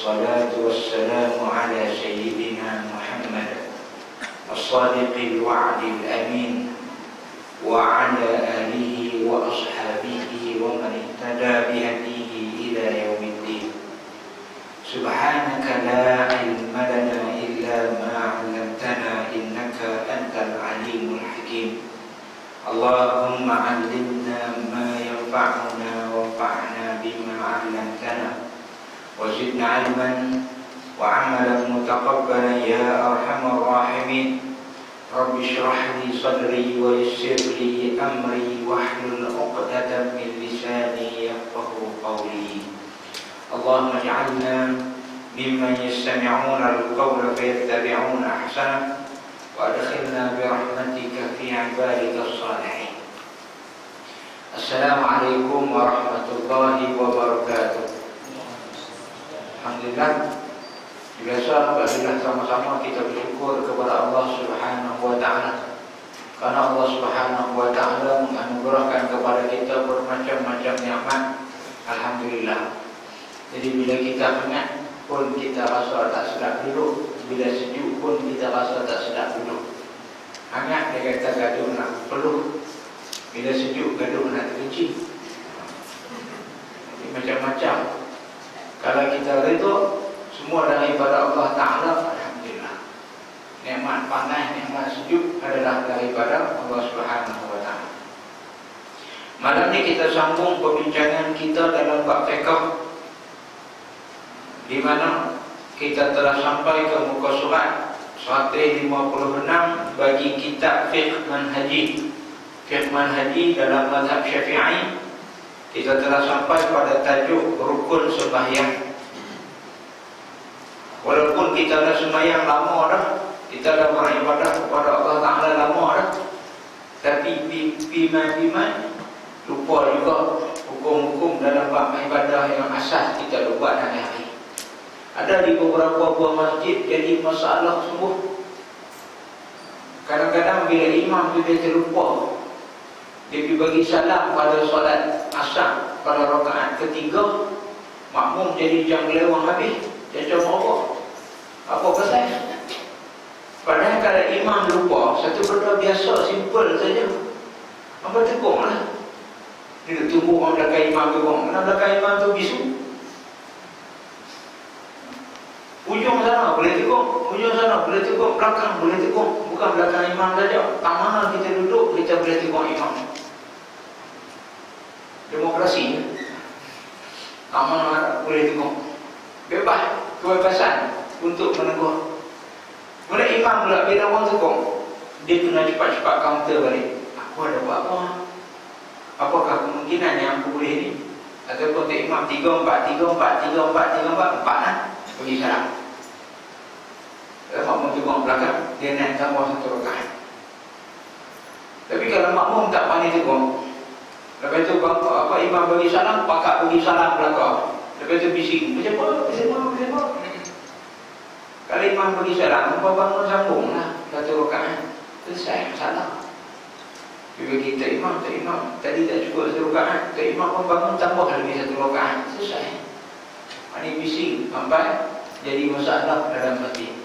والصلاة والسلام على سيدنا محمد الصادق الوعد الأمين وعلى آله وأصحابه ومن اهتدى بهديه إلى يوم الدين. سبحانك لا علم لنا إلا ما علمتنا إنك أنت العليم الحكيم. اللهم علمنا ما ينفعنا وانفعنا بما علمتنا وزدنا علما وعملا متقبلا يا أرحم الراحمين. رب اشرح لي صدري ويسر لي أمري واحلل عقدة من لساني يفقهوا قولي. اللهم اجعلنا ممن يستمعون القول فيتبعون أحسنه وأدخلنا برحمتك في عبادك الصالحين. السلام عليكم ورحمة الله وبركاته. Alhamdulillah, biasa marilah sama-sama kita bersyukur kepada Allah Subhanahu wa taala. Karena Allah Subhanahu wa taala menganugerahkan kepada kita bermacam-macam nikmat. Alhamdulillah. Jadi bila kita hangat pun kita rasa tak sedap duduk, bila sejuk pun kita rasa tak sedap duduk. Hangat dia kata gaduh nak peluh, bila sejuk gaduh nak terkencing. Jadi macam-macam. Kalau kita redha semua daripada Allah Ta'ala, alhamdulillah. Nikmat panas, nikmat sejuk adalah daripada Allah Subhanahu wa taala. Malam ni kita sambung perbincangan kita dalam bab fiqh, di mana kita telah sampai ke muka surat 156 bagi kitab fiqh manhaji. Fiqh manhaji dalam mazhab Syafi'i, kita telah sampai pada tajuk rukun sembahyang. Walaupun kita dah sembahyang lama dah, kita dah beribadah kepada Allah Ta'ala lama dah, tapi piman-piman lupa juga hukum-hukum dalam bab ibadah yang asas kita buat hari-hari. Ada di beberapa buah masjid jadi masalah semua. Kadang-kadang bila imam tu dia terlupa, dia pergi bagi salam pada solat asar pada rakaat ketiga, makmum jadi jam lewat habis, dia cakap apa pasal? Padahal kalau imam lupa satu benda biasa, simple saja, apa tegur lah. Dia tunggu orang belakang imam tu, orang belakang imam tu bisu. Ujung sana boleh tegur, ujung sana boleh tegur, belakang boleh tegur. Bukan belakang imam saja, tak mana kita duduk kita boleh tegur imam. Demokrasi, tak mana boleh tegur. Bebas, kebebasan untuk menegur. Kemudian imam pula bila orang tegur, dia kena cepat-cepat counter balik. Aku ada buat apa? Apakah kemungkinan yang aku boleh ni? Ataupun imam 3-4 4 lah, pergi salam. Makmum tegur belakang, dia naik tambah satu rakaat. Tapi kalau makmum tak pandai tegur, lepas tu apa imam bagi salam, pakak bagi salam belakang. Lepas tu bising, macam apa? Kalau imam bagi salam, apa bangun sambung lah satu rakaat, selesai masalah. Bila kita imam, tadi tak cukup satu rakaat, imam pun bangun tambah lagi satu rakaat, selesai. Ini bising, sampai jadi masalah dalam hati.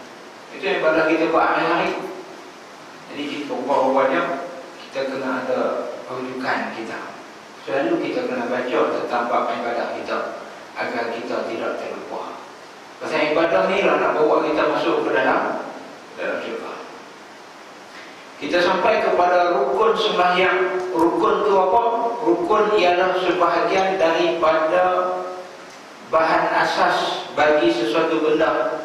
Itu yang pada kita buat hari-hari. Jadi kita rupa-rupanya kita kena ada rujukan kita. Selalu kita kena baca tentang bab ibadah kita agar kita tidak terlupa. Pasal ibadah ni lah nak bawa kita masuk ke dalam syurga. Kita sampai kepada rukun sembahyang. Rukun tu apa? Rukun ialah sebahagian daripada bahan asas bagi sesuatu benda.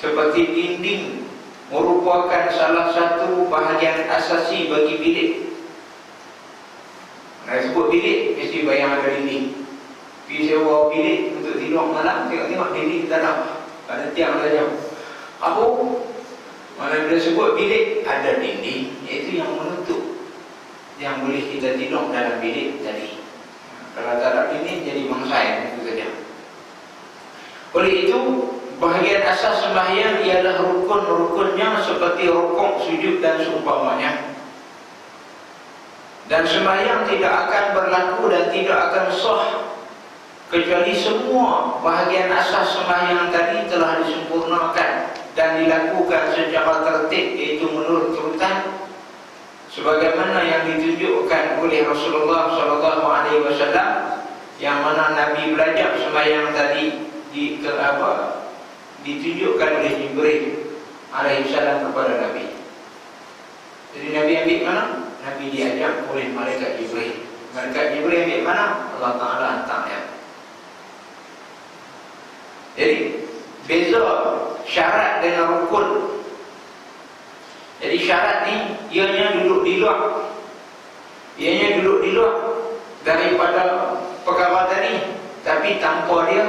Seperti dinding merupakan salah satu bahagian asasi bagi bilik. Nak sebut bilik, mesti bayang ada dinding. Pergi sewa bilik untuk tidur malam, tengok dinding dalam, ada tiang saja. Apa? Mana bila sebut bilik, ada dinding, iaitu yang menutup, yang boleh kita tidur dalam bilik tadi. Kalau tak ada dinding, jadi bangsai, itu saja. Oleh itu, bahagian asas sembahyang ialah rukun-rukunnya seperti rukuk, sujud dan seumpamanya. Dan sembahyang tidak akan berlaku dan tidak akan sah kecuali semua bahagian asas sembahyang tadi telah disempurnakan dan dilakukan secara tertib, iaitu menurut urutan sebagaimana yang ditunjukkan oleh Rasulullah SAW, yang mana Nabi belajar sembahyang tadi ditunjukkan oleh Jibril alaihissalam kepada Nabi. Jadi Nabi ambil mana? Nabi diajar oleh malaikat Jibril. Malaikat Jibril ambil mana? Allah Ta'ala hantar. Jadi beza syarat dengan rukun. Jadi syarat ni ianya duduk di luar. Ianya duduk di luar daripada perkara tadi, tapi tanpa dia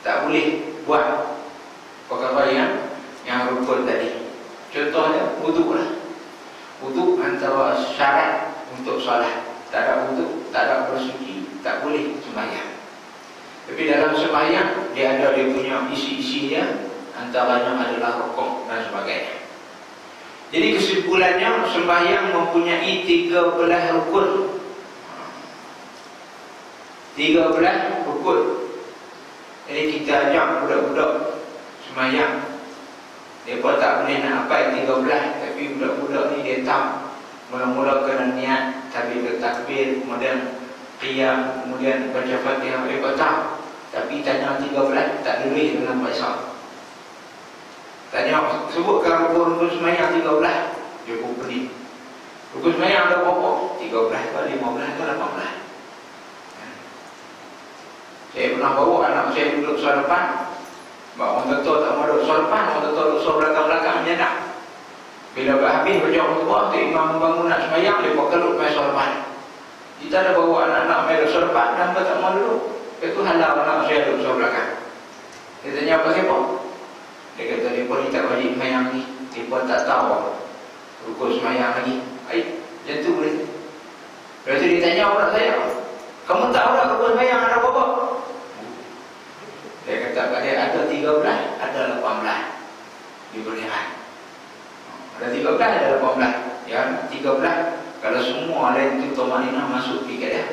tak boleh buat perkara yang rukun tadi. Contohnya wuduk lah. Wuduk antara syarat untuk solat. Tak ada wuduk, tak ada bersuci, tak boleh sembahyang. Tapi dalam sembahyang dia ada dia punya isi-isinya, antaranya adalah rukuk dan sebagainya. Jadi kesimpulannya, sembahyang mempunyai 13 rukun. 13 rukun. Jadi kita ajak budak-budak sembahyang, dia pun tak boleh nak hafal 13, tapi budak-budak ni dia tahu. Mula-mula kena niat, tapi bertakbir, kemudian qiyam, kemudian baca Fatihah, dia pun tahu. Tapi tanya 13 tak boleh dengan bahasa. Tanya sebutkan rukun sembahyang 13, dia pun pening. Rukun sembahyang ada berapa? 13 ke 15 ke 18. Saya pernah bawa anak saya duduk soal depan. Orang tua tak mau duduk soal depan, orang tua duduk soal belakang-belakang je nak. Bila habis baca orang tua, tu imam membangun nak sembahyang, dia pun kelup main soal depan. Kita ada bawa anak-anak main duduk soal depan, dan tak mau duduk. Itu halau anak saya duduk soal belakang. Dia tanya apa siapa? Dia kata dia pun tak wajib sembahyang ni. Dia pun tak tahu rukun sembahyang lagi. Macam tu boleh. Lepas tu dia tanya anak saya, kamu tahu tak rukun sembahyang ada berapa? Dia kata kat dia ada 13, ada 18. Dibolehan. Ada 13, ada 18. Ya, 13. Kalau semua lain tu tomanina masuk fikir dia.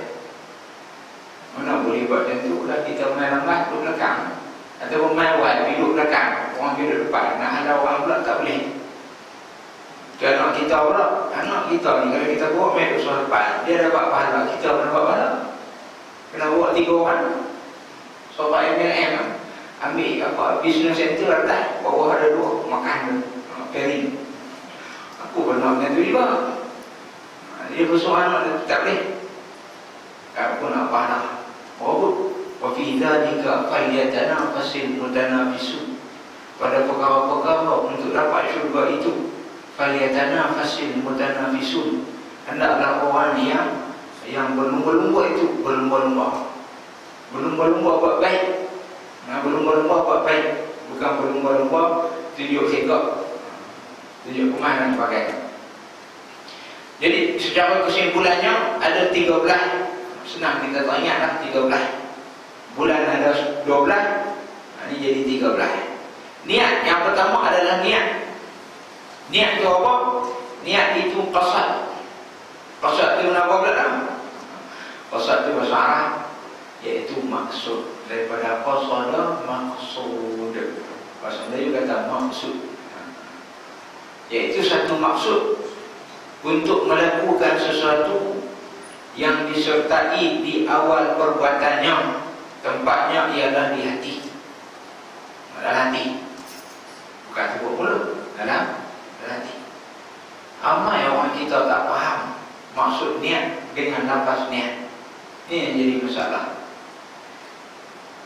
Mana boleh buat macam tu lah, kita main lambat duduk belakang. Atau main wad duduk belakang, orang duduk depan. Nak ada orang pula tak boleh. Itu anak kita pula. Anak kita ni kalau kita bawa main duduk soal depan, dia dapat pahala, kita pun dapat pahala. Kena bawa 3 orang. Sobat MLM ambil apa business center atas, bawah ada 2 makan pairing. Aku pernah macam tu juga. Dia bersoalan tak boleh. Aku nak pahala. Wa fi dzalika falyatanafasil mutanafisun. Pada perkara-perkara untuk dapat syurga itu, falyatanafasil mutanafisun. Hendaklah orang yang berlumba-lumba itu berlumba-lumba. Berlumba-lumba buat baik. Berlumba-lumba buat baik. Bukan berlumba-lumba tunjuk hegak, tunjuk kemah dan sebagainya. Jadi secara kesimpulannya ada 13. Senang kita tak ingatlah 13. Bulan ada 12. Ini jadi 13. Niat yang pertama adalah niat. Niat itu apa? Niat itu qasad. Qasad itu apa belakang? Qasad itu bahasa Arab, iaitu maksud. Daripada qasada maksud. Bahasa Melayu kata maksud, iaitu satu maksud untuk melakukan sesuatu yang disertai di awal perbuatannya. Tempatnya ialah di hati. Dalam hati. Bukan sebut mulut. Dalam hati. Ramai orang kita tak faham maksud niat dengan lafaz niat. Ini yang jadi masalah.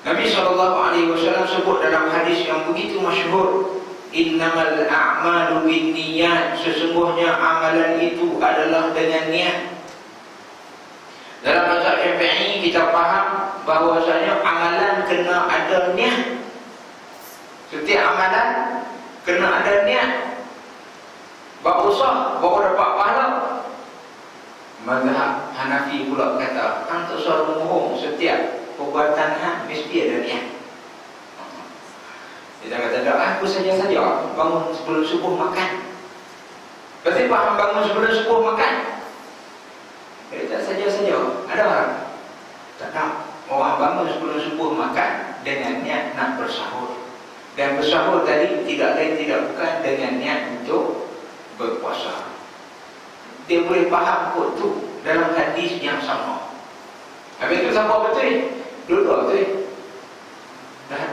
Nabi SAW sebut dalam hadis yang begitu masyhur, innamal a'malu binniyat, sesungguhnya amalan itu adalah dengan niat. Dalam mazhab Syafi'i kita faham bahawasanya amalan kena ada niat. Setiap amalan kena ada niat. Baru sah, baru dapat pahala. Mazhab Hanafi pula kata, antuk suara memohong, setiap perbuatan mesti ada niat. Dia kata, aku saja-saja bangun sebelum subuh makan. Pasti faham bangun sebelum subuh makan. Dia kata saja-saja. Ada orang? Tak tahu. orang bangun sebelum subuh makan dengan niat nak bersahur. Dan bersahur tadi tidak lain tidak bukan dengan niat untuk berpuasa. Dia boleh faham kot tu dalam hadis yang sama. Habis itu sama betul? Dua-dua betul.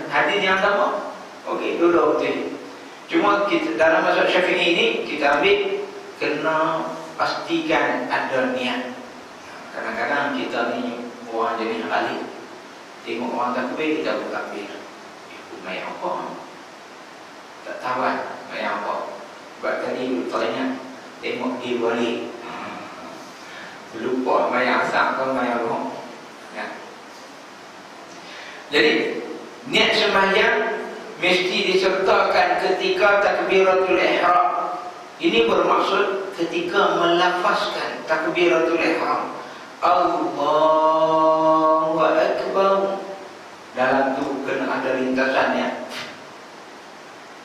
Hadis yang sama? Okey, dua-dua betul. Cuma kita dalam mazhab Syafi'i ini kita ambil kena pastikan ada niat. Kadang-kadang kita ni orang jenis alim, tengok orang takbir kita pun takbir. Mayang apa? Tak tahu kan mayang apa. Sebab tadi tanya tengok dia balik, lupa mayang asam ke mayang roh ya. Jadi niat sembahyang mesti disertakan ketika takbiratul ihram. Ini bermaksud ketika melafazkan takbiratul ihram. Allahu Akbar. Dalam tu kena ada lintasannya,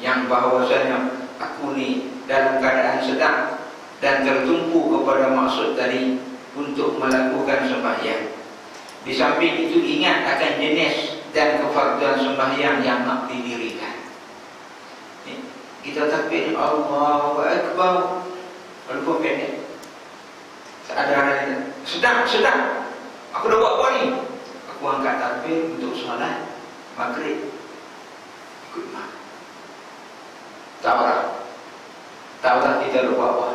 yang bahawasanya aku ni dalam keadaan sedang dan tertumpu kepada maksud tadi untuk melakukan sembahyang. Di samping itu ingat akan jenis dan kefarduan sembahyang yang nak didirikan. Kita takbir Allahu Akbar, walaupun pendek, seadanya sedang aku dah buat apa ni? Aku angkat takbir untuk solat maghrib. Ikut mak. Tahu tak kita lupa apa?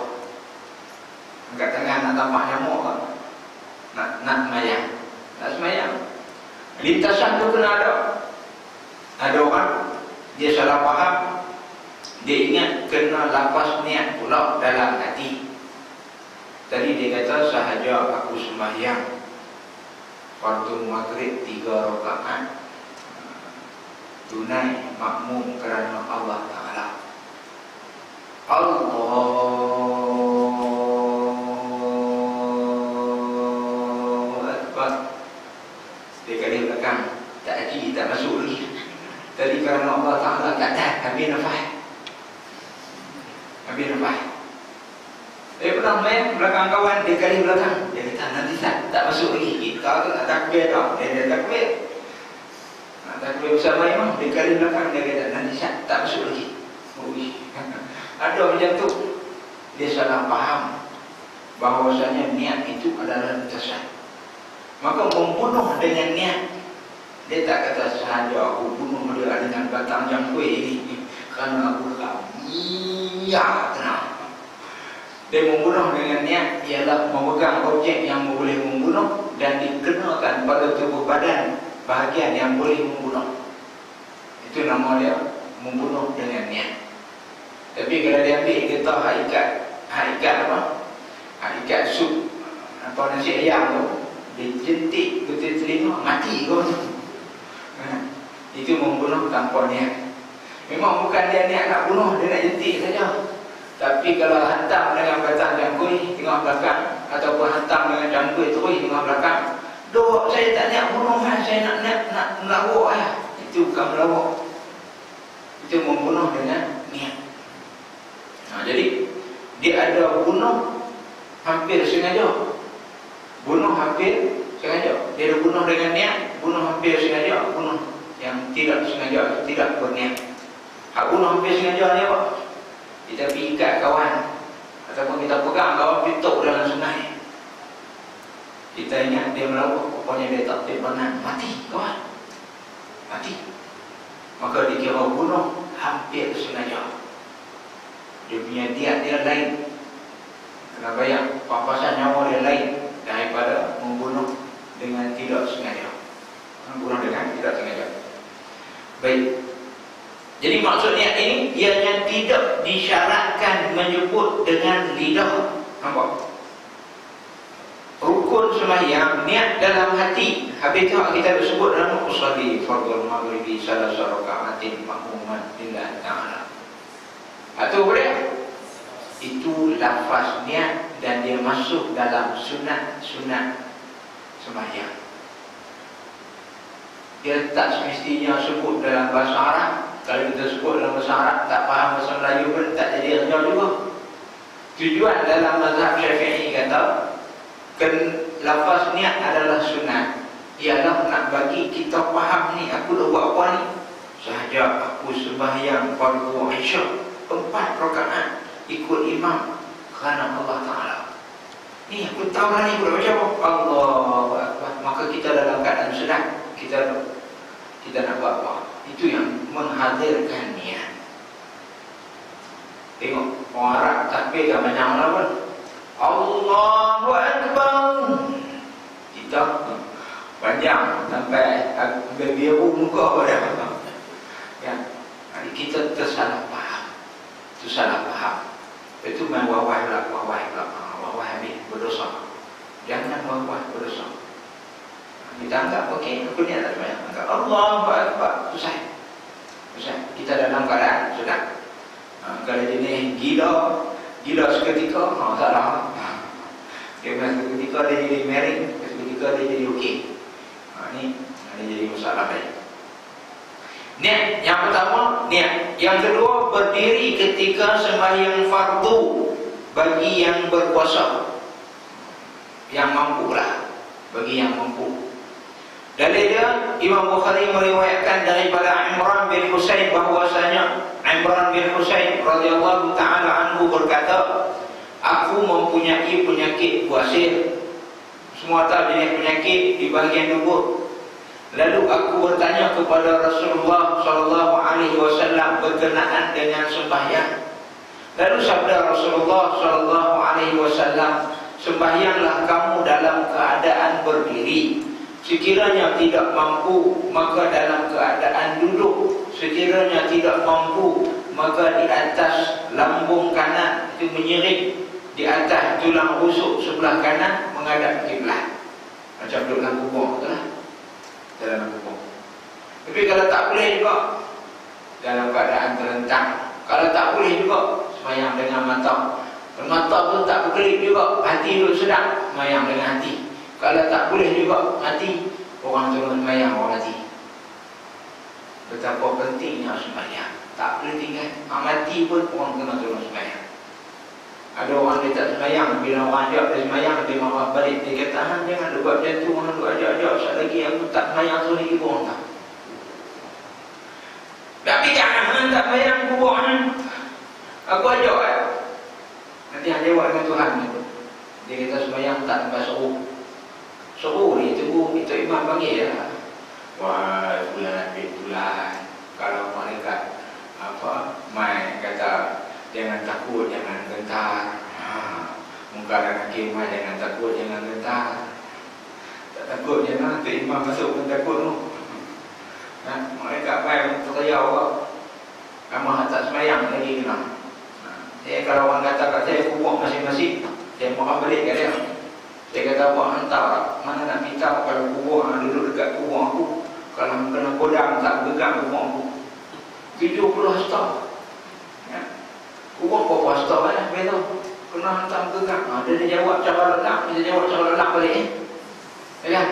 Angkat tangan nak tampak nyamuk kan? Nak semayang. Nak semayang. Lintasan tu kena ada. Ada orang dia salah faham. Dia ingat kena lafaz niat pula dalam hati. Tadi dia kata sahaja aku sembahyang fardu maghrib 3 rakaat tunai makmum kerana Allah Ta'ala. Allahu Akbar. Dia kali belakang tak haji, tak masuk lagi. Tadi kerana Allah Ta'ala kata habis nafas. Pernah main belakang kawan, dia kali belakang, dia kata nanti tak masuk lagi. Kita tu nak takbir tau, dia takbir. Nak takbir bersama imam, dia kali belakang, dia kata nanti tak masuk lagi. Ada macam tu. Dia salah faham bahawasanya niat itu adalah lintasan. Maka membunuh dengan niat. Dia tak kata sahaja aku bunuh dia dengan batang jangkui ini kerana aku ya tenang. Dia membunuh dengan niat ialah memegang objek yang boleh membunuh dan dikenakan pada tubuh badan bahagian yang boleh membunuh. Itu nama dia membunuh dengan niat. Tapi kalau dia ambil kita haikat apa? Haikat sup apa nasi ayam tu, dia jentik betul telinga mati kau tu. Itu membunuh tanpa niat. Memang bukan dia niat nak bunuh, dia nak jentik saja. Tapi kalau hantam dengan batang jangkui tengah belakang, ataupun hantam dengan jangkui terus tengah belakang, dok saya tak niat bunuh, saya nak melawak lah. Itu bukan melawak. Itu membunuh dengan niat. Jadi dia ada bunuh hampir sengaja. Bunuh hampir sengaja. Dia ada bunuh dengan niat, bunuh hampir sengaja, bunuh yang tidak sengaja, tidak berniat. Hak bunuh hampir sengaja ni apa? Kita pergi ikat kawan, ataupun kita pegang kawan pituk dalam sungai. Kita ingat dia melawak, pokoknya dia tak pernah mati kawan. Mati. Maka dikira bunuh hampir sengaja. Dia punya diat dia lain. Kena bayar pampasan nyawa dia lain daripada membunuh dengan tidak sengaja. Membunuh dengan tidak sengaja. Baik. Jadi maksud niat ini ianya tidak disyaratkan menyebut dengan lidah. Nampak? Rukun sembahyang niat dalam hati. Habis itu kita sebut dalam usolli fardhu maghribi salasa raka'atin makmuman lillah ta'ala. Atau boleh? Itu lafaz niat dan dia masuk dalam sunat-sunat sembahyang. Dia tak semestinya sebut dalam bahasa Arab. Kalau kita sebut dalam bahasa Arab, tak faham bahasa Melayu pun tak jadi renyah juga. Tujuan dalam mazhab Syafi'i kata lafaz niat adalah sunat. ialah nak bagi kita faham ni, aku dah buat apa ni. Sahaja aku sembahyang fardu Isyak 4 rakaat ikut imam kerana Allah Ta'ala. Ni aku tahu lah ni, aku dah baca apa? Allahu Akbar. Maka kita dalam keadaan sedang kita nak buat apa? Itu yang menghadirkan niat. Tengok orang Arab takbir kan banyak lah pun. Allahu Akbar. Kita panjang sampai biru muka pada ya. Jadi kita tersalah faham. Itu salah faham. Itu main wawah pula, wawah habis berdosa. Jangan wawah berdosa. Kita anggap okey, aku ni tak sembahyang. Anggap Allahu Akbar, susah. Kita dalam keadaan sedang. Kalau jenis gila seketika, salah. Seketika dia jadi mering, seketika dia jadi okey. Ini jadi masalah lain. Niat yang pertama, niat. Yang kedua, berdiri ketika sembahyang fardu bagi yang berpuasa, yang mampu lah, bagi yang mampu. Dalil dia, Imam Bukhari meriwayatkan daripada Imran bin Husain bahwasanya Imran bin Husain radhiyallahu taala anhu berkata, aku mempunyai penyakit buasir. Semua tahu jenis penyakit di bahagian tubuh. Lalu aku bertanya kepada Rasulullah sallallahu alaihi wasallam berkenaan dengan sembahyang. Lalu sabda Rasulullah sallallahu alaihi wasallam, sembahyanglah kamu dalam keadaan berdiri. Sekiranya tidak mampu, maka dalam keadaan duduk. Sekiranya tidak mampu, maka di atas lambung kanan, itu menyiring di atas tulang rusuk sebelah kanan menghadap kiblat. Macam duduk dalam kubur, betul lah. Dalam kubur. Tapi kalau tak boleh juga, dalam keadaan terlentang. Kalau tak boleh juga, sembahyang dengan mata. Kalau mata pun tak berkelip juga, hati duduk sedang, sembahyang dengan hati. Kalau tak boleh juga, hati, orang turun sembahyang, orang hati. Betapa pentingnya sembahyang. Tak boleh tinggal. Mati pun orang kena turun sembahyang. Ada orang dia tak sembahyang, bila orang ajak dia sembahyang, dia marah balik. Dia kata, jangan buat macam tu, orang duk ajak-ajak. Sekali lagi aku tak sembahyang tu lagi pun tak. Tapi jangan tak sembahyang kubur. Aku ajak kan. Nanti hanya jawab dengan Tuhan. Dia kata sembahyang tak sampai suruh ni tunggu itu imam panggil ya. Wah, bulan ambil bulan. Kalau malaikat mai kata jangan takut, jangan gentar. Muka dan hakim jangan takut, jangan gentar. Tak takut jangan tu imam masuk pun takut tu. Malaikat mai terayau kau. Kamu tak sembahyang lagi kena. Kalau orang kata kat saya kubur masing-masing, saya marah balik kat dia. Saya kata apa, hantar mana nak minta kalau kubur duduk dekat kubur aku. Kalau kena godang tak gegang kubur aku. 70 hasta ya. Kubur berapa hasta kan betul. Kena hantar gegang. Dia jawab cara lelak balik ya kan.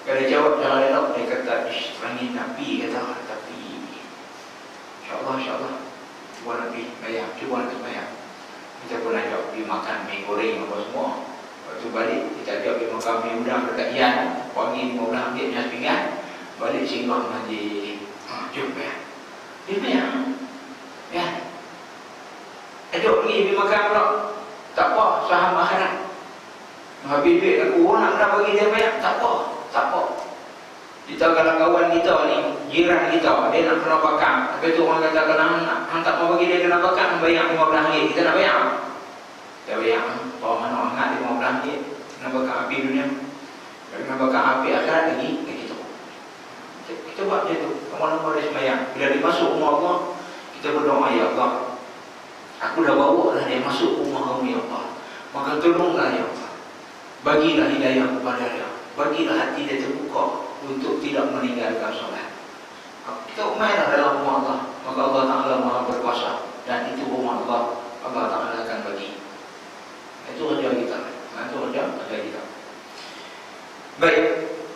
Kalau dia jawab cara lelak, dia kata angin Nabi kata. Tapi InsyaAllah cuba Nabi bayar, cuba Nabi bayar. Kita pun ajak pergi makan mie goreng apa semua. Lepas tu balik, kita ajak pergi makan mie udang dekat Ian. Pagi 15 ambil minyak pinggan. Balik singgah masjid. Jom ya. Dia bayar. Ya. Ajak pergi makan pula. Tak apa, saham akhirat. Habis duit aku, nak bagi dia bayar. Tak apa. Kita kalau kawan kita ni, jiran kita, dia nak kena bakar. Tapi tu orang kata kena tak mau bagi dia kena bakar, bayar RM15. Kita nak bayar. Kita bayar. Bawa mana orang nak RM15. Kena bakar api dunia. Kena bakar api akhirat lagi kita. Kita buat macam tu. Lama-lama dia sembahyang. Bila dia masuk rumah Allah, kita berdoa, ya Allah, aku dah bawa lah dia masuk rumah kamu, ya Allah. Maka tolonglah, ya Allah. Bagilah hidayah kepada dia. Bagilah hati dia terbuka untuk tidak meninggalkan solat. Kita umatlah dalam rumah Allah, maka Allah Ta'ala Maha berkuasa. Dan itu rumah Allah, Allah Ta'ala akan bagi. Itu kerja kita. Itu kerja kita. Baik,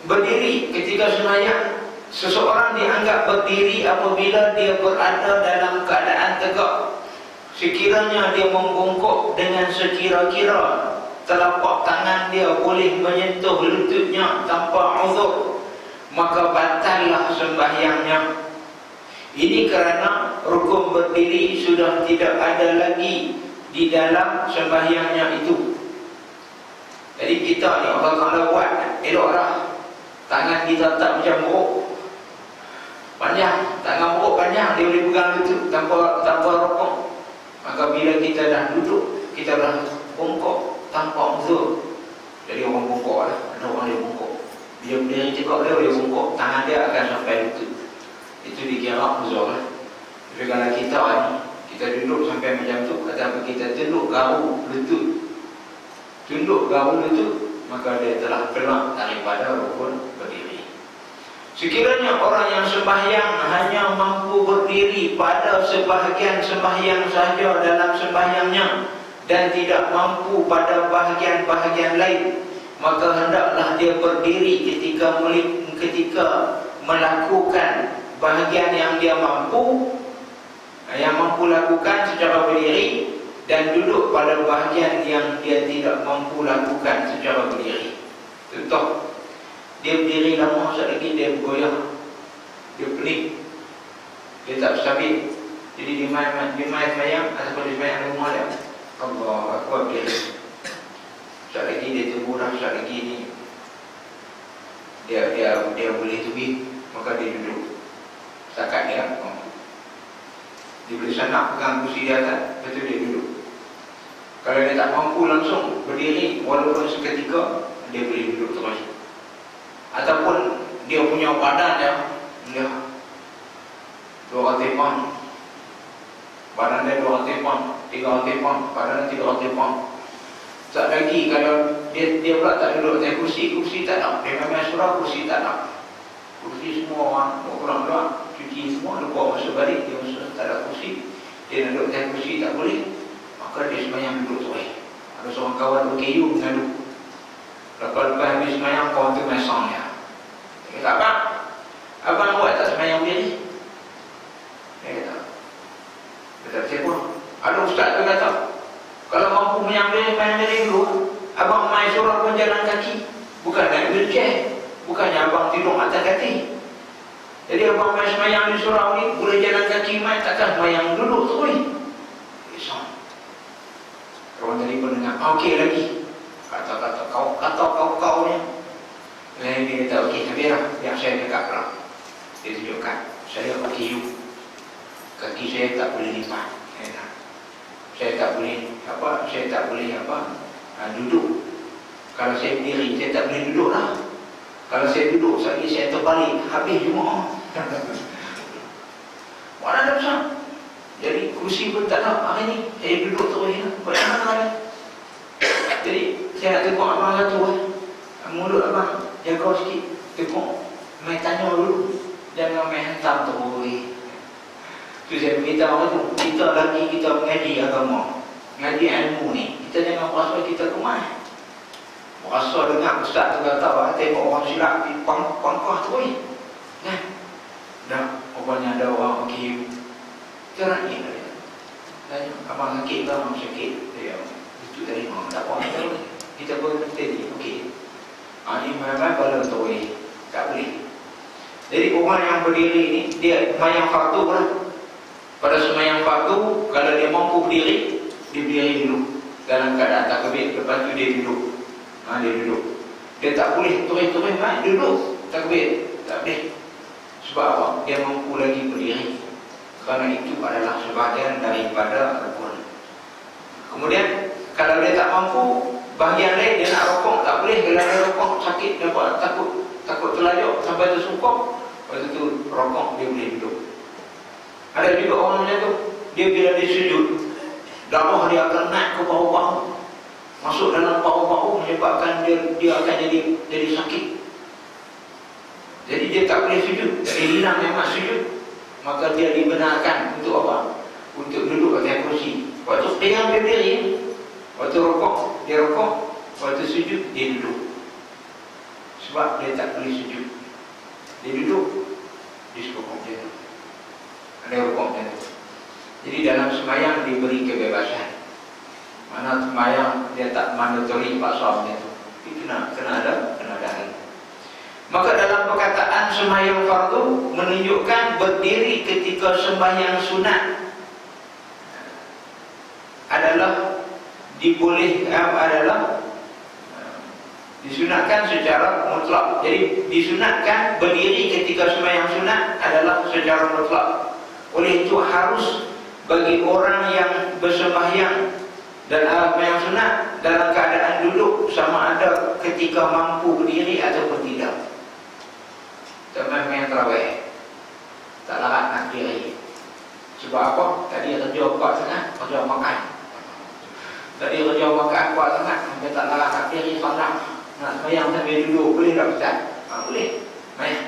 berdiri ketika sembahyang. Seseorang dianggap berdiri apabila dia berada dalam keadaan tegak. Sekiranya dia membungkuk dengan sekira-kira, telapak tangan dia boleh menyentuh lututnya tanpa uzur. maka batallah sembahyangnya. Ini kerana rukun berdiri sudah tidak ada lagi di dalam sembahyangnya itu. Jadi kita ni Allah Ta'ala buat eloklah. Tangan kita tak macam buruk panjang, tangan buruk panjang, dia boleh pegang lutut tanpa rokok. Maka bila kita dah duduk, kita dah bongkok tanpa uzur. Jadi orang bongkok lah, ada orang dia bongkok. Bila berdiri cekak dia boleh bongkok, tangan dia akan sampai lutut. Itu dikira uzur lah. Tapi kalau kita ni, kita duduk sampai macam tu, kata kita tunduk garu lutut, maka dia telah keluar daripada rukun berdiri. Sekiranya orang yang sembahyang hanya mampu berdiri pada sebahagian sembahyang sahaja dalam sembahyangnya dan tidak mampu pada bahagian-bahagian lain, maka hendaklah dia berdiri ketika melakukan bahagian yang dia mampu lakukan secara berdiri, dan duduk pada bahagian yang dia tidak mampu lakukan secara berdiri. Contoh, dia berdiri lama, sekali lagi dia bergoyah, dia pelik, dia tak stabil. Jadi dia main semayang, ataupun dia semayang di rumah dia, Allah Akbar, berdiri. Sekali lagi dia terburah, sekali lagi ni dia boleh tubik, maka dia duduk. Setakat dia boleh sanak pegang kursi di atas, lepas tu dia duduk. Kalau dia tak mampu langsung berdiri, walaupun seketika, dia boleh duduk terus. Ataupun dia punya badan dia 200 pound, badan dia 200 pound, 300 pound, badan dia 300 pound. Tak lagi kalau dia pula tak duduk atas kursi tak nak. Dia memang surau, kursi tak nak. Kursi semua orang pulang-pulang, cuci semua, lupa masuk balik, dia masuk tak ada kursi. Dia nak duduk atas kursi tak boleh, maka dia semayang duduk terus. Ada seorang kawan berkeyuh mengadu. Lepas habis semayang, kawan tu mesang dia. Dia kata, abang buat tak semayang berdiri? Dia kata, siapa? Ada ustaz tu kata, kalau mampu semayang berdiri dulu, abang main surau pun jalan kaki, bukan naik wheelchair, bukannya abang tidur atas kaki. Jadi abang main semayang di surau ni, boleh jalan kaki main, takkan semayang duduk terus. Risau. Kawan tadi pun dengar, okey lagi. Kata kau ni. Lain dia kata, okey, biar saya dekat pula. Dia tunjukkan, saya okey you. Kaki saya tak boleh lipat. Saya tak boleh duduk. Kalau saya berdiri, saya tak boleh duduk lah. Kalau saya duduk, saya terbalik, habis Jumaat. Mana ada besar. Jadi kursi pun tak nak hari ni, saya duduk terus lah. Bagaimana lah. Jadi saya nak tengok abang satu mulut abang jaga sikit, tengok, main tanya dulu, jangan main hantam terus. Tu saya beritahu tu, kita mengaji agama, mengaji ilmu ni, kita jangan merasa kita kemah. Merasa dengar ustaz tu kata, tengok orang silap di pangkah terus. Kan? Dah, rupanya ada orang okey. Jangan ni dia. Tanya, abang sakit ke? Abang sakit. Dia itu tadi orang tak apa. Kita pun steady, okey. Ini memang kalau terus tak boleh. Jadi orang yang berdiri ni, dia semayang fardu lah. Pada semayang fardu, kalau dia mampu berdiri, dia berdiri dulu dalam keadaan takbir. Lepas tu dia duduk. Dia duduk. Dia tak boleh terus main duduk takbir. Tak boleh. Sebab apa? Dia mampu lagi berdiri. Kerana itu adalah sebahagian daripada rukun. Kemudian kalau dia tak mampu, bahagian lain dia nak rokok, tak boleh. Kalau dia rokok sakit, dia takut terlajuk sampai tersungkuk. Lepas itu rokok, dia boleh duduk. Ada juga orang macam tu, dia bila dia sujud, darah dia akan naik ke bahu-bahu, masuk dalam bahu-bahu, menyebabkan dia akan jadi sakit. Jadi dia tak boleh sujud, dia hilang nikmat sujud. Maka dia dibenarkan untuk apa? Untuk duduk atas kursi. Waktu qiyam dia berdiri, waktu rokok dia rokok, waktu sujud dia duduk. Sebab dia tak boleh sujud, dia duduk di sekokok dia. Ada rokok dia. Jadi dalam semayang diberi kebebasan. Mana semayang dia tak mandatory paksa dia tu. Kena ada hari. Maka dalam perkataan sembahyang fardu menunjukkan berdiri ketika sembahyang sunat adalah disunatkan secara mutlak. Jadi disunatkan berdiri ketika sembahyang sunat adalah secara mutlak. Oleh itu harus bagi orang yang bersembahyang dan sembahyang sunat dalam keadaan duduk sama ada ketika mampu berdiri ataupun tidak. Sembahyang tarawih tak larat nak berdiri. Sebab apa? Tadi kerja kuat sangat, kerja makan. Tadi kerja makan kuat sangat, sampai tak larat nak berdiri solat. Nak sembahyang sambil duduk boleh tak Ustaz? Boleh. Baik.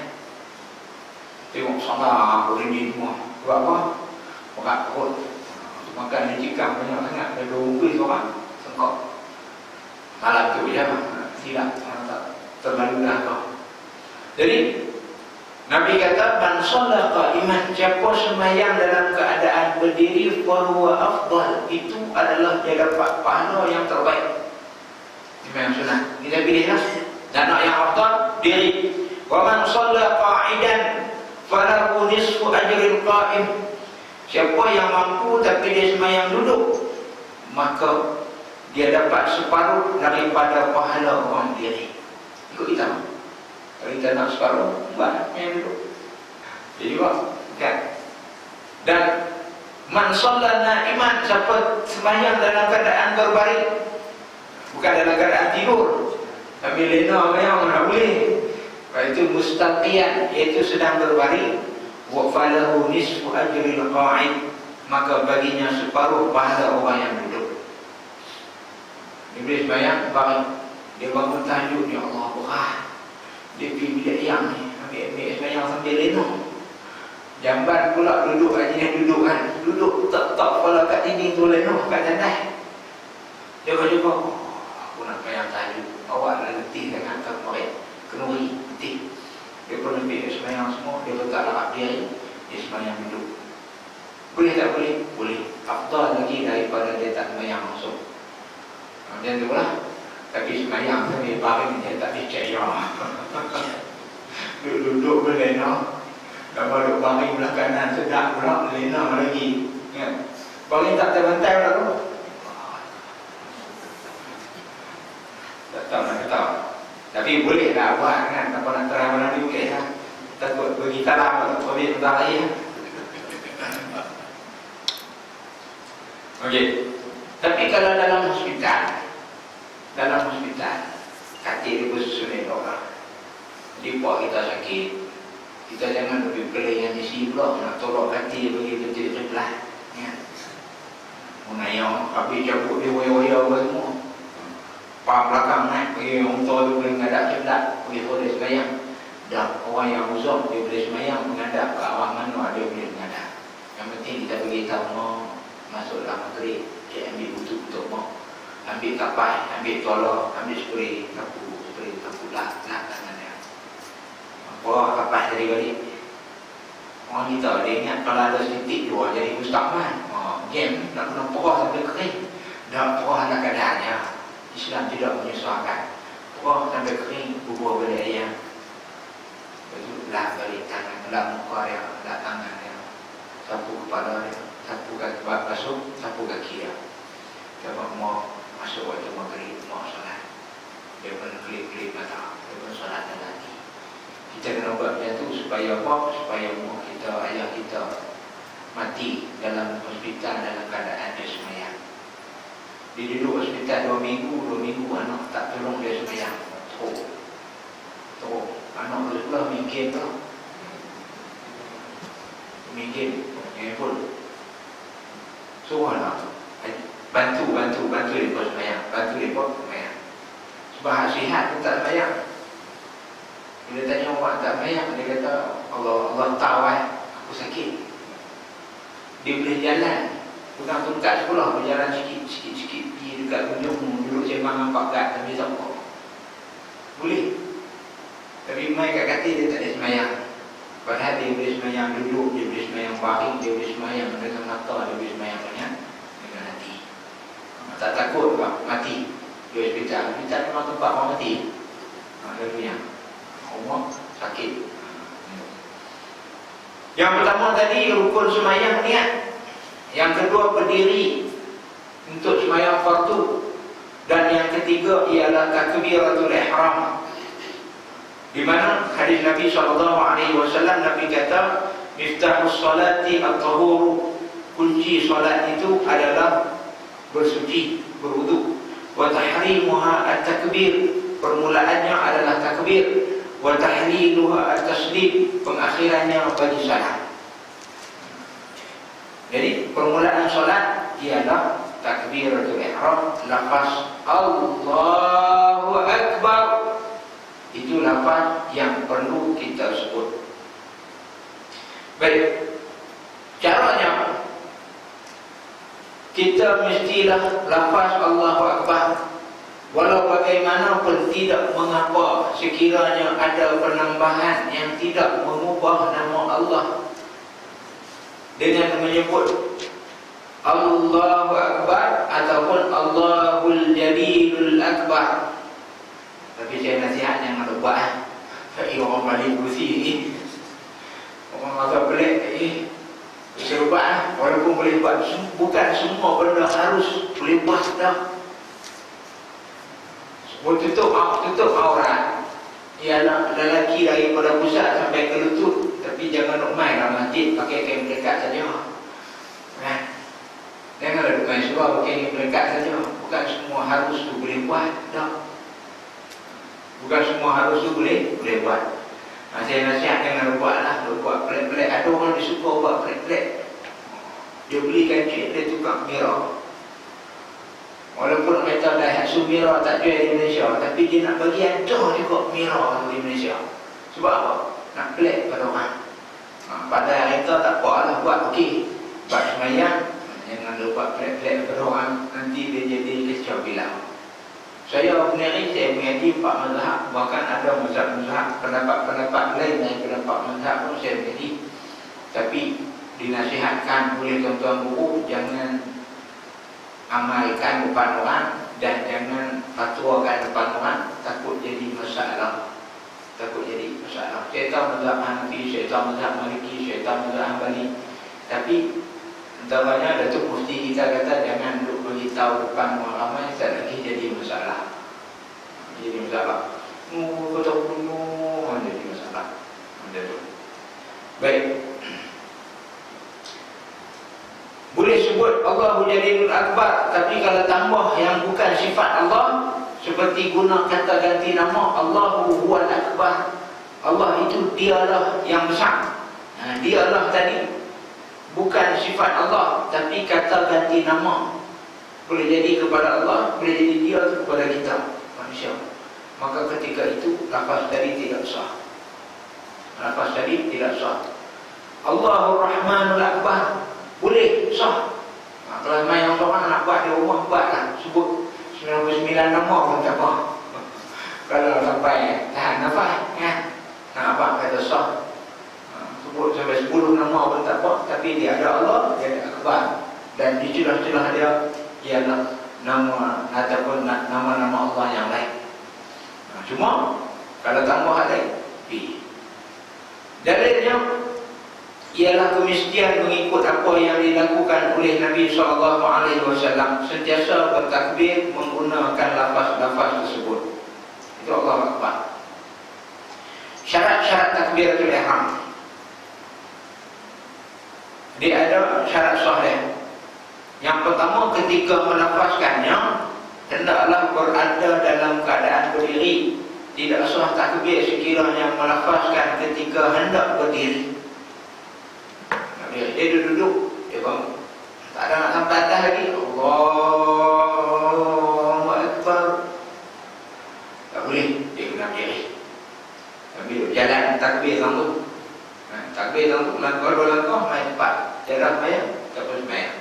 Tengok solat boleh ni semua. Buat apa? Berat perut. Makan ni cikam banyak sangat. Ada 20 orang sengkok. Malam tu je silap. Tak terlalu dah. Jadi Nabi kata, man shalla qa'iman, siapa sembahyang dalam keadaan berdiri fahuwa afdal, itu adalah dia dapat pahala yang terbaik. Sembahyang sunat kita pilihlah. Dan yang afdal diri. Wa man shalla qa'idan falahu nisfu ajril qa'im. Siapa yang mampu tapi dia sembahyang duduk, maka dia dapat separuh daripada pahala orang diri. Ikut kita. Kalau kita nak separuh, buat yang duduk. Jadi buat kan? Dan man shalla na'iman, siapa sembahyang dalam keadaan berbaring, bukan dalam keadaan tidur, tapi lena memang tak boleh. Itu mustaqiyan, iaitu sedang berbaring. Wa falahu nisfu ajril qa'id, maka baginya separuh pahala orang yang duduk. Iblis sembahyang baring, dia bangun tahajud, ya Allah berat. Dia pergi bilik yang ni, ambil sembahyang sambil lena. Jamban pula duduk aja, duduk kan. Duduk tak kepala kat dinding tu, lena kat tandas. Jaga-jaga, aku nak sembahyang tahajud. Awak dah letih dengan kemarin, kenuri, letih. Dia pun ambil sembahyang semua, dia letak larat dia, dia sembahyang duduk. Boleh tak boleh? Boleh. Afdal lagi daripada dia tak sembahyang langsung. Macam tu lah. Tapi sembahyang sambil baring dia tak percaya. Duduk berlena, kalau duduk baring belah kanan sedap pula lena lagi. Kan? Baring tak terbantai pula tu. Tak tahu nak kata. Tapi boleh lah buat kan. Apa nak terang mana ni boleh lah. Takut bagi talam atau ambil bentar lagi. Okey. Tapi kalau dalam hospital, katil dia bersusun orang. Lipat kita sakit, kita jangan lebih pelai yang isi pula. Nak tolak katil bagi betul sebelah. Ya. Menayang, habis cabut dia waya-waya semua. Paham belakang naik, pergi orang tua tu boleh menghadap sebelah, pergi boleh sembahyang. Dan orang yang uzur dia boleh sembahyang menghadap ke arah mana dia boleh menghadap. Yang penting kita beritahu masuk dalam maghrib, dia ambil butuh untuk mau. Ambil kapai, ambil tolak, ambil spray, tapu lak tangan dia. Bawa kapai dari balik. Orang kita dia ingat kalau ada setitik dua jadi mustahman. Game nak kena porah sampai kering. Dah porah nak keadaannya. Islam tidak menyusahkan. Porah sampai kering, bubur balik ayam. Lepas lak balik tangan, lak muka dia, lak tangan dia. Sapu kepala dia, sapu kaki basuh, sapu kaki dia. Dia mau masuk waktu maghrib, mau solat. Dia pun kelip-kelip mata, dia pun solat dan lagi. Kita kena buat macam tu supaya apa? Supaya umur kita, ayah kita mati dalam hospital dalam keadaan dia sembahyang. Dia duduk hospital 2 minggu anak tak tolong dia sembahyang. Teruk. Anak tu sebelah mikir tu. Mikir, handphone. Suruhlah. Bantu dia pun sembahyang. Sebab hak sihat pun tak sembahyang. Bila tanya orang tak sembahyang, dia kata Allah tahu aku sakit. Dia boleh jalan. Bukan tu dekat sekolah, berjalan sikit-sikit pergi dekat ujung, duduk sembang nampak kat tapi tak apa. Boleh. Tapi mai kat katil dia tak ada sembahyang. Padahal dia boleh sembahyang duduk, dia boleh sembahyang baring, dia boleh sembahyang dengan mata, dia boleh sembahyang banyak dengan hati. Tak takut mati di hospital. Hospital memang tempat orang mati. Ada yang rumah sakit. Yang pertama tadi rukun sembahyang niat. Yang kedua berdiri untuk sembahyang fardu. Dan yang ketiga ialah takbiratul ihram. Di mana hadis Nabi SAW, Nabi kata, miftahus salati at-tahur, kunci salat itu adalah bersuci, berwudu. Wa tahrimuha at-takbir, permulaannya adalah takbir. Wa tahliluha at-taslim, pengakhirannya bagi salam. Jadi permulaan salat ialah takbiratul ihram, lafaz Allahu Akbar. Itu lafaz yang perlu kita sebut. Baik, caranya kita mestilah lafaz Allahu Akbar. Walau bagaimanapun tidak mengapa sekiranya ada penambahan yang tidak mengubah nama Allah dengan menyebut Allahu Akbar ataupun Allahul Jalilul Akbar. Tapi saya nasihat jangan lupa Saya orang balik kursi ini orang agak pelik saya lupa walaupun boleh buat, bukan semua benda harus boleh buat dah. Tutup aurat ialah lelaki daripada pusat sampai ke lutut. Tapi jangan nak main dalam masjid pakai kain pelekat saja. Janganlah duk main surau pakai kain pelekat saja. Bukan semua harus tu boleh buat dah. Bukan semua harus tu boleh buat. Saya nasihat jangan buatlah, buat pelik-pelik. Ada orang dia suka buat pelik-pelik. Dia belikan cik dia tukang mirror. Walaupun kata dah Sumira tak jual di Malaysia, tapi dia nak bagi ada juga mirror di Malaysia. Sebab apa? Nak pelik pada orang. Pada kita tak apalah buat okey. Buat sembahyang, jangan lupa pelik-pelik pada orang. Nanti dia jadi kecau bilang. Saya sendiri, saya mengaji 4 mazhab. Bahkan ada mazhab-mazhab, pendapat-pendapat lain dari pendapat mazhab pun saya mengaji. Tapi dinasihatkan oleh tuan-tuan guru, jangan amalkan depan orang dan jangan fatwakan depan orang, takut jadi masalah. Saya tahu mazhab Hanafi, saya tahu mazhab Maliki, saya tahu mazhab Hanbali. Tapi antaranya Datuk Mufti kita kata jangan duk beritahu depan orang ramai, tak lagi jadi masalah. Kata bunuh jadi masalah. Baik. Boleh sebut Allahu Jalilul Akbar, tapi kalau tambah yang bukan sifat Allah, seperti guna kata ganti nama Allahu Huwal Akbar. Allah itu dialah yang besar. Dialah tadi bukan sifat Allah, tapi kata ganti nama. Boleh jadi kepada Allah, boleh jadi dia kepada kita manusia. Maka ketika itu lafaz tadi tidak sah. Allahur Rahmanul Akbar boleh, sah. Kalau main yang seorang nak buat di rumah, buatlah. Sebut 99 nama pun tak apa. Kalau sampai tahan nafas, nak apa kata sah. Sebut sampai 10 nama pun tak apa. Tapi dia ada Allah, dia ada Akbar. Dan di celah-celah dia ialah nama ataupun nama-nama Allah yang lain. Cuma kalau tambah lain, dalilnya ialah kemestian mengikut apa yang dilakukan oleh Nabi SAW, sentiasa bertakbir menggunakan lafaz-lafaz tersebut. Itu Allahu Akbar. Syarat-syarat takbiratul ihram. Dia ada syarat sahih. Yang pertama, ketika melafazkannya hendaklah berada dalam keadaan berdiri. Tidak sah takbir sekiranya melafazkan ketika hendak berdiri. Dia duduk, dia bangun, tak ada nak sampai atas lagi. Allahu Akbar. Tak boleh, dia kena berdiri. Tapi duduk jalan takbir langsung. Takbir langsung, langkah 2 langkah, main 4. Jarak main, tak boleh main.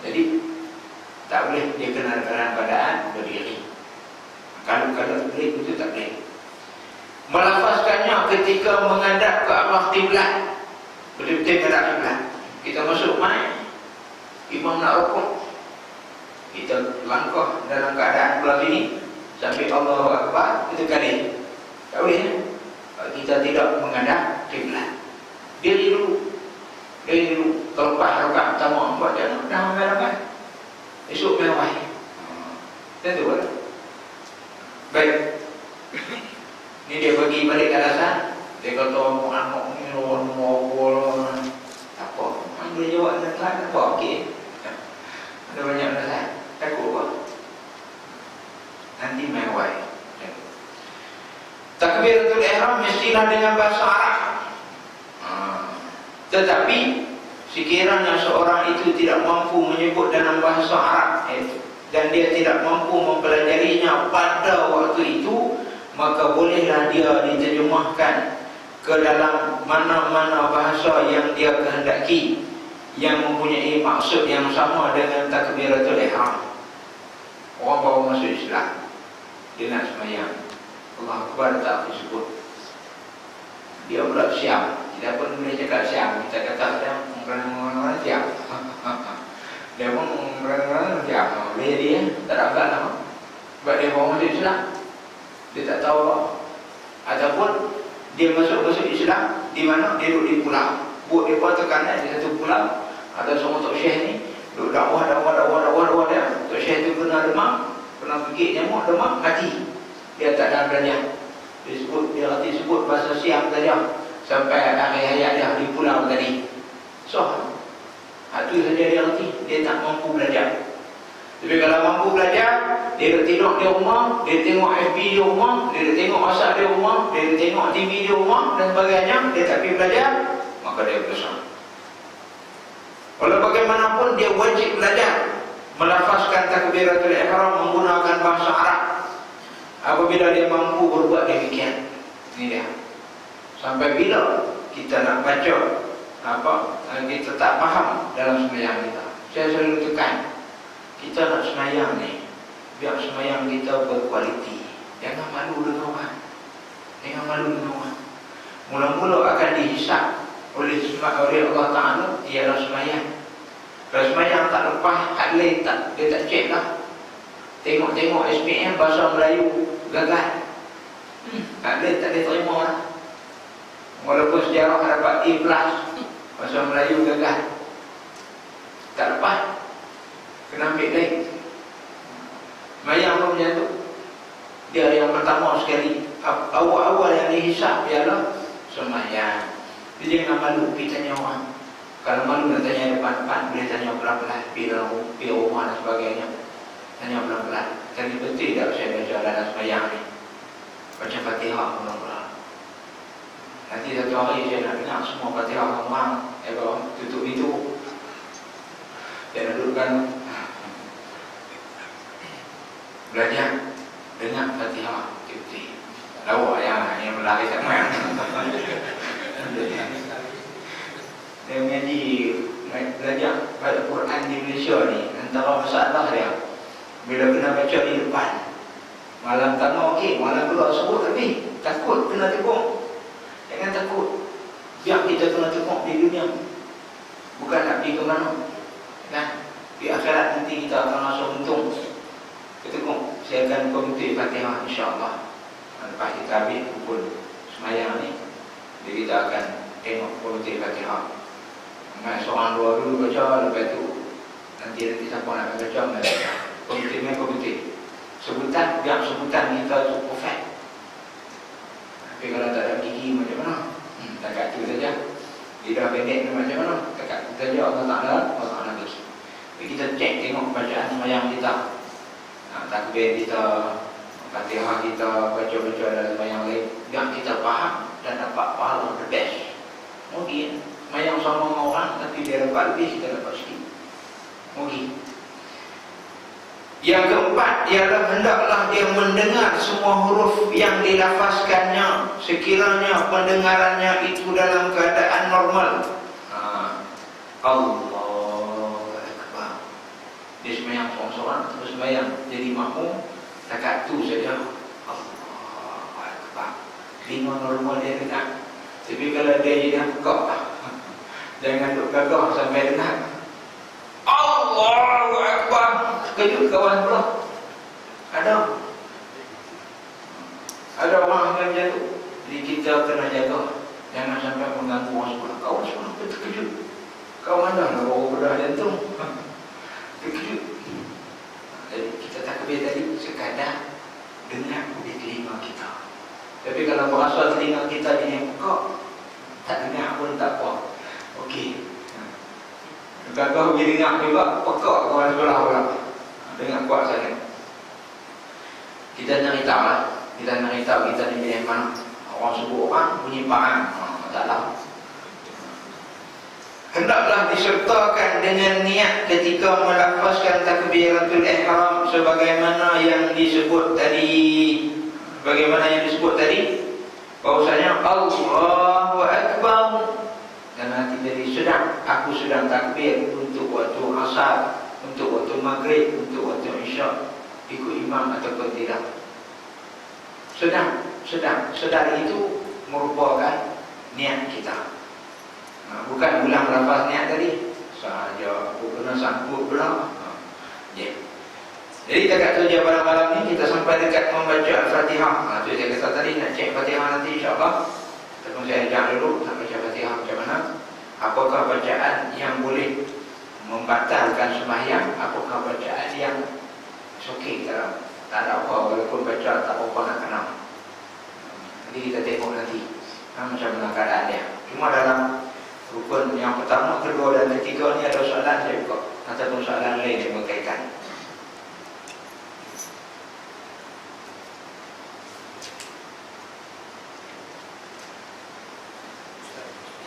Jadi tak boleh, dia kena dalam keadaan berdiri. Kalau berdiri itu tak boleh. Melafazkannya ketika menghadap ke arah kiblat. Betul-betul menghadap kiblat. Kita masuk main, imam nak rukuk, kita langkah dalam keadaan belah sini sampai Allahu Akbar, itu kali. Tak boleh. Kita tidak menghadap kiblat. Dia dulu. Terlepas rakaat pertama buat dia dah menghadap. Esok mewah. Tentu kan? Baik. Ni dia pergi balik alasan. Dia kata anak ni mau apa? Dia jawab nak apa? Okey. Ada banyak alasan. Takut apa? Nanti mewah. Takbiratul ihram mestilah dengan bahasa Arab. Tetapi sekiranya seorang itu tidak mampu menyebut dalam bahasa Arab dan dia tidak mampu mempelajarinya pada waktu itu, maka bolehlah dia diterjemahkan ke dalam mana-mana bahasa yang dia kehendaki yang mempunyai maksud yang sama dengan takbiratul ihram. Orang baru masuk Islam, dia nak sembahyang, Allah Akbar tak disebut, dia pula siap. Dia pun boleh cakap siap. Kita kata dia orang siap. Dia pun orang siap. Boleh dia tak dapat lama. Sebab dia baru masuk Islam, dia tak tahu apa. Ataupun dia masuk Islam di mana dia duduk di pulau. Buat dia tekanan di satu pulau. Ada semua Tok Syekh ni duduk dakwah dia. Tok Syekh tu kena demam, kena gigit nyamuk, demam, mati. Dia tak ada belajar. Dia sebut bahasa Siam saja sampai akhir hayat dia di pulau tadi. So, itu saja dia reti. Dia tak mampu belajar. Tapi kalau mampu belajar, dia tidur di rumah, dia tengok FB di rumah, dia tengok asal di rumah, dia tengok TV di rumah dan sebagainya, dia tak pergi belajar, maka dia besar. Walau bagaimanapun dia wajib belajar melafazkan takbiratul ihram menggunakan bahasa Arab. Apabila dia mampu berbuat demikian. Ini dia. Sampai bila kita nak baca kita tak faham dalam sembahyang kita. Saya selalu tekan, kita nak sembahyang ni, biar sembahyang kita berkualiti. Jangan malu dengan orang. Jangan malu dengan orang. Mula-mula akan dihisap oleh Allah Ta'ala ialah sembahyang. Kalau sembahyang tak lepas, hak lain tak, dia tak cek lah. Tengok-tengok SPM bahasa Melayu gagal. Hak lain tak diterima lah. Walaupun sejarah dapat A+, bahasa Melayu gagal. Tak lepas, kena ambil lain. Sembahyang pun macam tu. Dia yang pertama sekali, awal-awal yang dihisap ialah sembahyang. Dia jangan malu pergi tanya orang. Kalau malu nak tanya depan-depan, boleh tanya pelan-pelan, pergi rumah dan sebagainya. Tanya pelan-pelan. Tadi betul tak saya baca dalam sembahyang ni? Baca Fatihah pelan-pelan. Nanti satu hari saya nak dengar semua Fatihah orang. Tutup itu. Saya nak dudukkan. Belajar. Dengar Fatihah. Betul. Lawak yang melari tak main. Dia mengaji belajar baca Quran di Malaysia ni, antara masalah dia bila kena baca di depan, malam tengah okey, malam keluar sebut tapi takut kena tekuk. Jangan takut. Biar kita kena tekuk di dunia, bukan nak pergi ke mana kan. Di akhirat nanti kita akan masuk untung. Ketekuk. Saya akan komite Fatihah insya-Allah. Lepas kita habis pukul semayang ni, jadi kita akan tengok komite Fatihah. Seorang dua dulu baca, lepas tu nanti siapa nak baca, komite sebutan, biar sebutan kita tu perfect. Tapi kalau tak ada gigi macam mana? Tak kat tu saja. Lidah pendek macam mana? Tak kat tu saja. Allah Ta'ala bagi. Jadi kita cek tengok bacaan semayang kita, takbir kita, Fatihah kita, baca-baca dalam semayang lain, biar kita faham dan dapat pahala the best. Mungkin semayang sama dengan orang, tapi dia dapat lebih, kita dapat sikit. Mungkin. Yang keempat ialah hendaklah dia mendengar semua huruf yang dilafazkannya sekiranya pendengarannya itu dalam keadaan normal. Allahu Akbar. Dia sembahyang seorang-seorang, terus sembahyang jadi makmum, takat tu saja Allahu Akbar. Lima normal dia dengar. Tapi kalau dia jadi buka, jangan duk gagah sampai dengar Allahu Akbar. Kejut kawan pula. Ada Ada orang yang macam tu. Jadi kita kena jaga. Jangan sampai mengganggu orang sekolah. Kawan sekolah pun terkejut. Kau mana lah bawa bedah jantung. Terkejut. Jadi kita takbir tadi sekadar dengar di telinga kita. Tapi kalau berasa telinga kita ini buka, tak dengar pun tak apa. Okey. Kalau pergi dengar juga, pekak kawan sekolah pula. Dengar kuat sangat. Kita nak tahu lah. Kita nak tahu kita ni pilih mana. Orang sebut orang bunyi paan. Taklah. Hendaklah disertakan dengan niat ketika melafazkan takbiratul ihram sebagaimana yang disebut tadi. Bagaimana yang disebut tadi? Bahwasanya Allahu Akbar. Dan nanti jadi sedang, aku sedang takbir untuk waktu asar, untuk waktu maghrib, untuk waktu isyak, ikut imam ataupun tidak. Sedang itu merupakan niat kita. Bukan ulang lafaz niat tadi. Sahaja aku kena sangkut pula. Ya. Jadi dekat kerja pada malam ni kita sampai dekat membaca Al-Fatihah. Itu saya kata tadi nak cek Fatihah nanti insya-Allah. Tapi saya ajak dulu nak baca Fatihah macam mana. Apakah bacaan yang boleh membatalkan sembahyang, apakah bacaan yang okey kalau tak ada apa, walaupun baca tak apa nak kenal. Nanti kita tengok nanti macam mana keadaan dia. Cuma dalam rukun yang pertama, kedua dan ketiga ni ada soalan saya buka ataupun soalan lain yang berkaitan.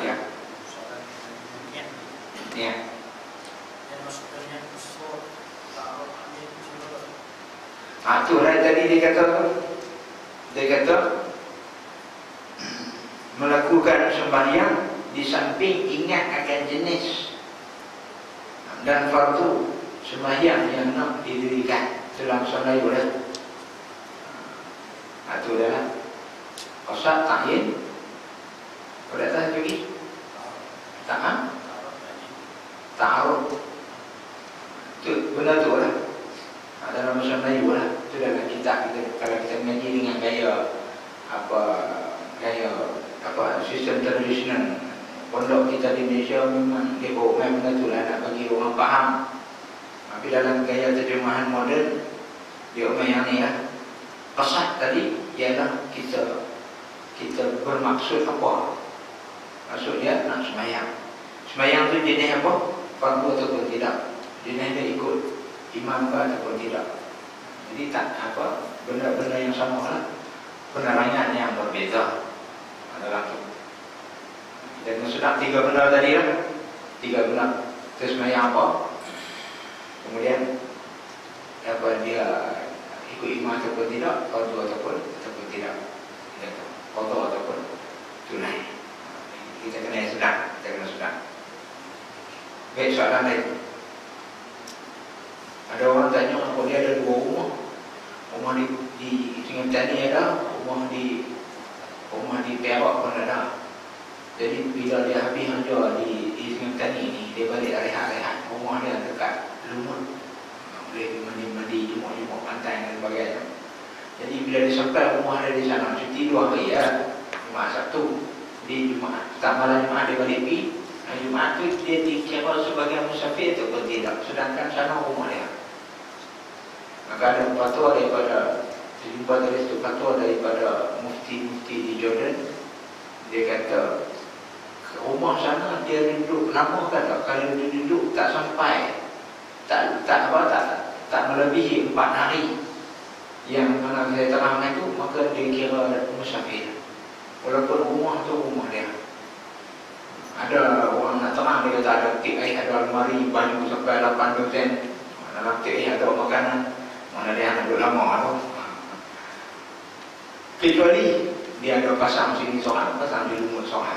Ya. Ya. Itu lah tadi dia kata melakukan sembahyang di samping ingat akan jenis dan fardu sembahyang yang nak didirikan dalam solat boleh. Itu adalah qasad ta'yin. Boleh tak lagi? Ta'aruf. Itu benar tu lah. Dalam bahasa Melayu lah. Itu dalam kitab kita. Kalau kita mengaji dengan gaya sistem tradisional pondok kita di Malaysia, memang dia bawa main benda tu lah nak bagi orang faham. Tapi dalam gaya terjemahan moden, dia omong yang ni lah. Qasad tadi ialah kita bermaksud apa? Maksudnya nak sembahyang. Sembahyang tu jenis apa? Fardu ataupun tidak. Jenis dia ikut imam ke ataupun tidak. Jadi tak apa, benda-benda yang sama lah, penerangan yang berbeza dalam tu. Dan sudah 3 benda tadi lah. 3 benda. Terus sembahyang apa? Kemudian apa dia ikut imam ataupun tidak, fardu ataupun tidak. Fardu ataupun tunai. Kita kena sedang. Baik, soalan lain. Ada orang tanya, kalau dia ada 2 rumah. Rumah di Sungai Petani ada, rumah di Perak pun ada. Jadi bila dia habis hajar di Sungai Petani ni, dia balik rehat-rehat. Rumah dia dekat Lumut. Boleh mandi jumuk-jumuk pantai dan sebagainya. Jadi bila dia sampai rumah dia di sana, cuti 2 hari ya. Jumaat Sabtu. Di Jumaat, malam Jumaat dia balik pergi. Jumaat tu dia dikira sebagai musafir ataupun tidak. Sedangkan sana rumah dia. Maka ada fatwa daripada mufti di Jordan. Dia kata rumah sana dia duduk lama kata. Kalau dia duduk tak sampai tak melebihi 4 hari yang mana saya terangkan itu, maka dia kira musafir. Walaupun rumah tu rumah dia. Ada orang nak terang, dia kata ada tip air, ada almari baju sampai 8%. Dalam tip air ada makanan. Mana dia nak duduk lama tu. Kecuali dia ada pasang sini soal, pasang di Lumut soal.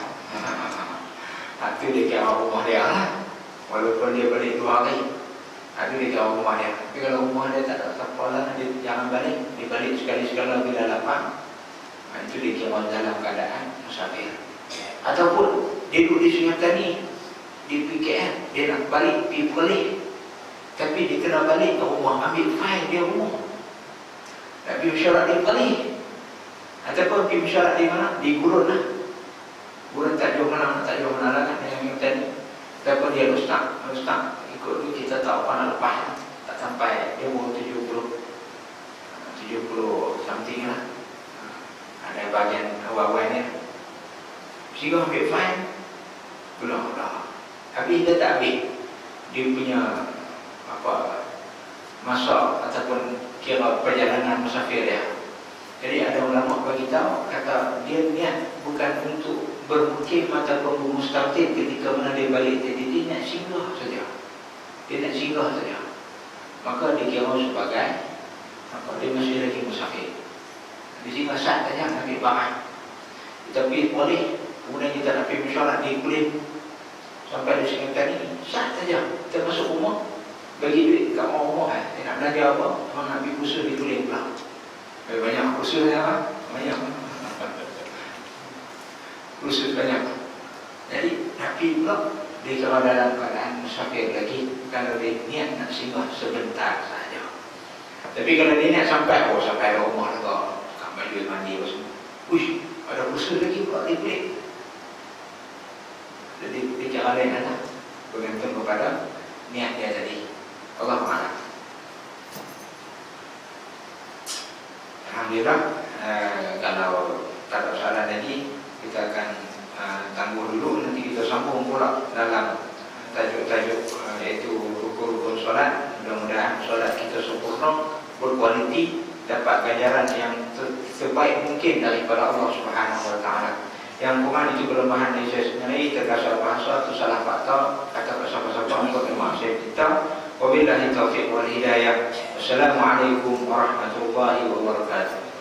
Itu dia kira rumah dia lah. Walaupun dia balik 2 hari, itu dia kira rumah dia. Tapi kalau rumah dia tak ada siapa lah, dia jangan balik. Dia balik sekali-sekala bila lapang. Itu dia kira dalam keadaan musafir. Ataupun dia duduk di Sungai Petani, di PKL, dia nak balik pergi Perlis, tapi dia kena balik ke rumah, ambil fail dia rumah, nak pergi syarat di Perlis. Ataupun pergi mesyuarat di mana? Di gurun lah. Gurun tak jauh mana lah kan yang tadi. Ataupun dia ustaz ikut dulu kita tak apa nak lepas. Tak sampai dia umur 70 something lah. Ada bahagian awal-awalnya Sehingga ambil fine belum dah. Tapi dia tak ambil. Dia punya masa ataupun kira perjalanan musafir dia. Jadi ada ulama bagi tahu kata dia niat bukan untuk bermukim ataupun bermustaqim ketika mana dia balik tadi, dia nak singgah saja. Dia nak singgah saja. Maka dikira sebagai dia masih lagi musafir. Di sini sah saja nak ambil barang. Tapi boleh kemudian kita nak pergi mesyuarat di kulit sampai di sini tadi sah saja. Kita masuk rumah bagi duit kat rumah dia nak belajar apa? Orang nak pergi kursus di kulit pula. Banyak kursusnya kan? Banyak kursus banyak. Jadi Nabi pula dia kalau dalam keadaan musafir lagi, kalau dia niat nak singgah sebentar saja. Tapi kalau dia niat sampai rumah lah kau baju mandi apa semua. Uish, ada kursus lagi pula dia boleh. Jadi dia cara lain adalah bergantung kepada niat dia tadi. Allah Ta'ala. Alhamdulillah, kalau tak ada soalan lagi, kita akan tangguh dulu. Nanti kita sambung pula dalam tajuk-tajuk iaitu rukun-rukun solat. Mudah-mudahan solat kita sempurna, berkualiti, dapat ganjaran yang terbaik mungkin daripada Allah Subhanahu Wa Taala. Yang kuman itu kelemahan yang saya sebenarnya terkasar bahasa atau salah fakta, kata bahasa-bahasa untuk maaf saya kita. Wabillahi taufiq wal hidayah. Wassalamualaikum warahmatullahi wabarakatuh.